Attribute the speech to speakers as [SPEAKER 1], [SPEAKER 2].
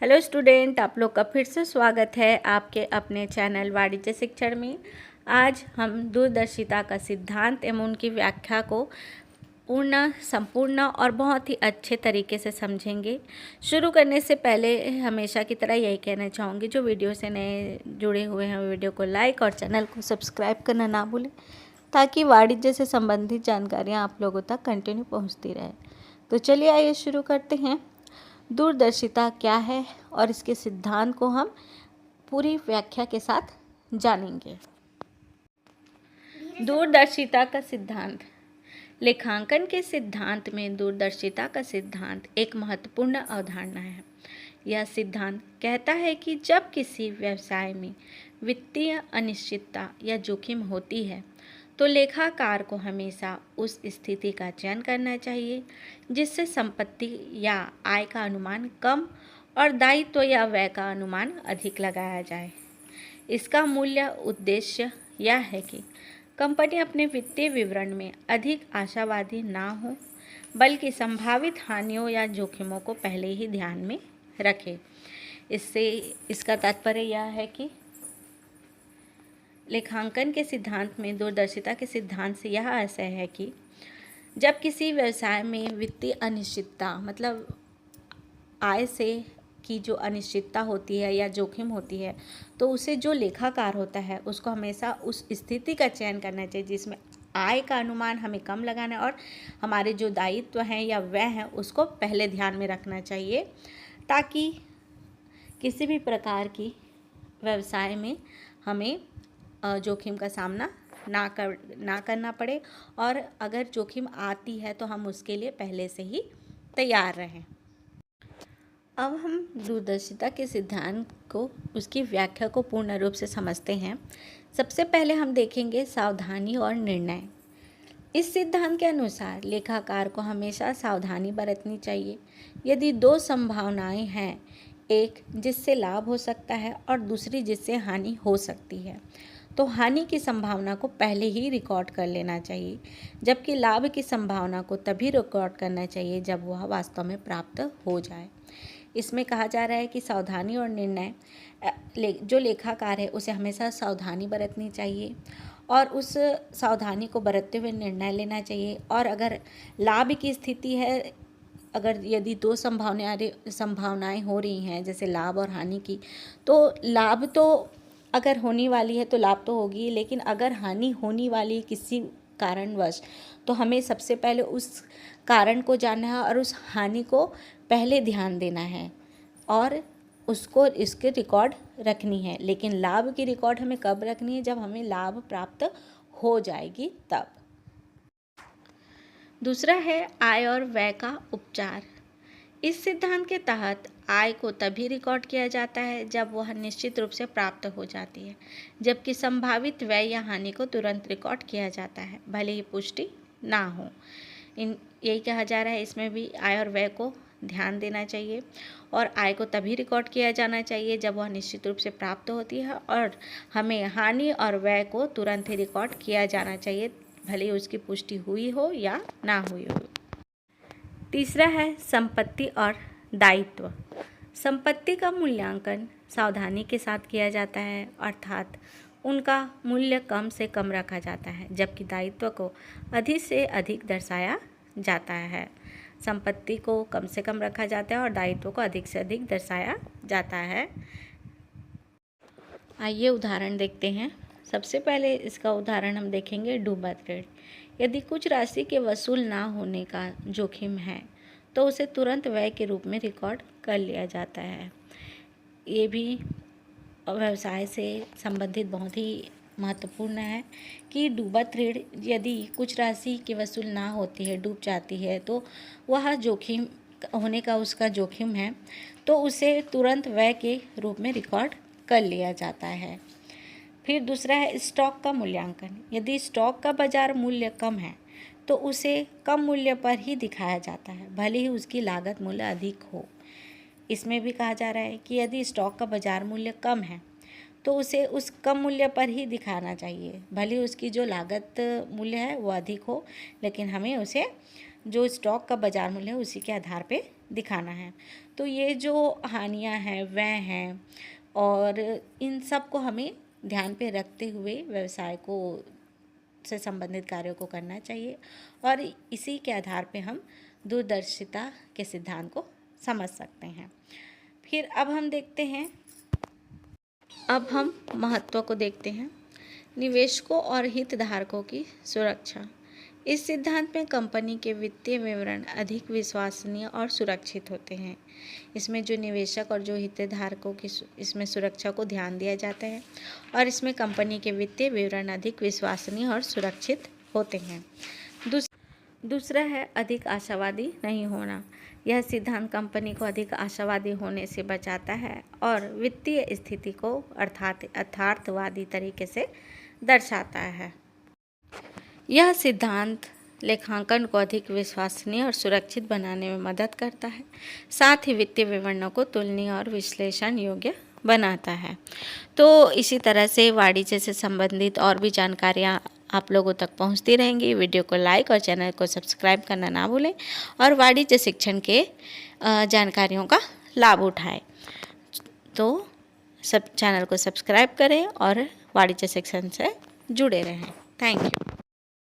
[SPEAKER 1] Hello student, आप लोग का फिर से स्वागत है आपके अपने चैनल वाणिज्य शिक्षण में। आज हम दूरदर्शिता का सिद्धांत एवं उनकी व्याख्या को संपूर्ण और बहुत ही अच्छे तरीके से समझेंगे। शुरू करने से पहले हमेशा की तरह यही कहना चाहूँगी, जो वीडियो से नए जुड़े हुए हैं वीडियो को लाइक और चैनल को सब्सक्राइब करना ना भूलें, ताकि वाणिज्य से संबंधित जानकारियाँ आप लोगों तक कंटिन्यू पहुँचती रहे। तो चलिए आइए शुरू करते हैं। दूरदर्शिता क्या है और इसके सिद्धांत को हम पूरी व्याख्या के साथ जानेंगे। दूरदर्शिता का सिद्धांत। लेखांकन के सिद्धांत में दूरदर्शिता का सिद्धांत एक महत्वपूर्ण अवधारणा है। यह सिद्धांत कहता है कि जब किसी व्यवसाय में वित्तीय अनिश्चितता या जोखिम होती है तो लेखाकार को हमेशा उस स्थिति का चयन करना चाहिए जिससे संपत्ति या आय का अनुमान कम और दायित्व या व्यय का अनुमान अधिक लगाया जाए। इसका मूल्य उद्देश्य यह है कि कंपनी अपने वित्तीय विवरण में अधिक आशावादी ना हो, बल्कि संभावित हानियों या जोखिमों को पहले ही ध्यान में रखे। इसका तात्पर्य यह है कि लेखांकन के सिद्धांत में दूरदर्शिता के सिद्धांत से यह आशय है कि जब किसी व्यवसाय में वित्तीय अनिश्चितता मतलब आय से की जो अनिश्चितता होती है या जोखिम होती है, तो उसे जो लेखाकार होता है उसको हमेशा उस स्थिति का चयन करना चाहिए जिसमें आय का अनुमान हमें कम लगाना है और हमारे जो दायित्व हैं या व्यय हैं उसको पहले ध्यान में रखना चाहिए, ताकि किसी भी प्रकार की व्यवसाय में हमें जोखिम का सामना ना करना पड़े, और अगर जोखिम आती है तो हम उसके लिए पहले से ही तैयार रहें। अब हम दूरदर्शिता के सिद्धांत को, उसकी व्याख्या को पूर्ण रूप से समझते हैं। सबसे पहले हम देखेंगे सावधानी और निर्णय। इस सिद्धांत के अनुसार लेखाकार को हमेशा सावधानी बरतनी चाहिए। यदि दो संभावनाएं हैं, एक जिससे लाभ हो सकता है और दूसरी जिससे हानि हो सकती है, तो हानि की संभावना को पहले ही रिकॉर्ड कर लेना चाहिए, जबकि लाभ की संभावना को तभी रिकॉर्ड करना चाहिए जब वह वास्तव में प्राप्त हो जाए। इसमें कहा जा रहा है कि सावधानी और निर्णय, जो लेखाकार है उसे हमेशा सावधानी बरतनी चाहिए और उस सावधानी को बरतते हुए निर्णय लेना चाहिए। और अगर लाभ की स्थिति है, यदि दो संभावनाएं हो रही हैं जैसे लाभ और हानि की, तो लाभ तो अगर होने वाली है तो लाभ तो होगी, लेकिन अगर हानि होने वाली है किसी कारणवश, तो हमें सबसे पहले उस कारण को जानना है और उस हानि को पहले ध्यान देना है और उसको इसके रिकॉर्ड रखनी है। लेकिन लाभ की रिकॉर्ड हमें कब रखनी है? जब हमें लाभ प्राप्त हो जाएगी तब। दूसरा है आय और व्यय का उपचार। इस सिद्धांत के तहत आय को तभी रिकॉर्ड किया जाता है जब वह निश्चित रूप से प्राप्त हो जाती है, जबकि संभावित व्यय या हानि को तुरंत रिकॉर्ड किया जाता है, भले ही पुष्टि ना हो। यही कहा जा रहा है, इसमें भी आय और व्यय को ध्यान देना चाहिए और आय को तभी रिकॉर्ड किया जाना चाहिए जब वह निश्चित रूप से प्राप्त होती है, और हमें हानि और व्यय को तुरंत ही रिकॉर्ड किया जाना चाहिए, भले ही उसकी पुष्टि हुई हो या ना हुई हो। तीसरा है संपत्ति और दायित्व। संपत्ति का मूल्यांकन सावधानी के साथ किया जाता है, अर्थात उनका मूल्य कम से कम रखा जाता है, जबकि दायित्व को अधिक से अधिक दर्शाया जाता है। संपत्ति को कम से कम रखा जाता है और दायित्व को अधिक से अधिक दर्शाया जाता है। आइए उदाहरण देखते हैं। सबसे पहले इसका उदाहरण हम देखेंगे डूबा ऋण। यदि कुछ राशि के वसूल ना होने का जोखिम है तो उसे तुरंत व्यय के रूप में रिकॉर्ड कर लिया जाता है। ये भी व्यवसाय से संबंधित बहुत ही महत्वपूर्ण है कि डूबा ऋण, यदि कुछ राशि की वसूल ना होती है, डूब जाती है, तो वह जोखिम होने का उसका जोखिम है, तो उसे तुरंत व्यय के रूप में रिकॉर्ड कर लिया जाता है। फिर दूसरा है स्टॉक का मूल्यांकन। यदि स्टॉक का बाजार मूल्य कम है तो उसे कम मूल्य पर ही दिखाया जाता है, भले ही उसकी लागत मूल्य अधिक हो। इसमें भी कहा जा रहा है कि यदि स्टॉक का बाजार मूल्य कम है तो उसे उस कम मूल्य पर ही दिखाना चाहिए, भले ही उसकी जो लागत मूल्य है वो अधिक हो, लेकिन हमें उसे जो स्टॉक का बाजार मूल्य है उसी के आधार पे दिखाना है। तो ये जो हानियाँ हैं वह हैं, और इन सब को हमें ध्यान पे रखते हुए व्यवसाय को से संबंधित कार्यों को करना चाहिए, और इसी के आधार पे हम दूरदर्शिता के सिद्धांत को समझ सकते हैं। फिर अब हम महत्व को देखते हैं। निवेशकों और हितधारकों की सुरक्षा। इस सिद्धांत में कंपनी के वित्तीय विवरण अधिक विश्वसनीय और सुरक्षित होते हैं। इसमें जो निवेशक और जो हितधारकों की इसमें सुरक्षा को ध्यान दिया जाता है, और इसमें कंपनी के वित्तीय विवरण अधिक विश्वसनीय और सुरक्षित होते हैं। दूसरा है अधिक आशावादी नहीं होना। यह सिद्धांत कंपनी को अधिक आशावादी होने से बचाता है और वित्तीय स्थिति को अर्थात यथार्थवादी तरीके से दर्शाता है। यह सिद्धांत लेखांकन को अधिक विश्वसनीय और सुरक्षित बनाने में मदद करता है, साथ ही वित्तीय विवरणों को तुलनीय और विश्लेषण योग्य बनाता है। तो इसी तरह से वाणिज्य से संबंधित और भी जानकारियाँ आप लोगों तक पहुंचती रहेंगी। वीडियो को लाइक और चैनल को सब्सक्राइब करना ना भूलें, और वाणिज्य शिक्षण के जानकारियों का लाभ उठाएं। तो सब चैनल को सब्सक्राइब करें और वाणिज्य शिक्षण से जुड़े रहें। Thank you.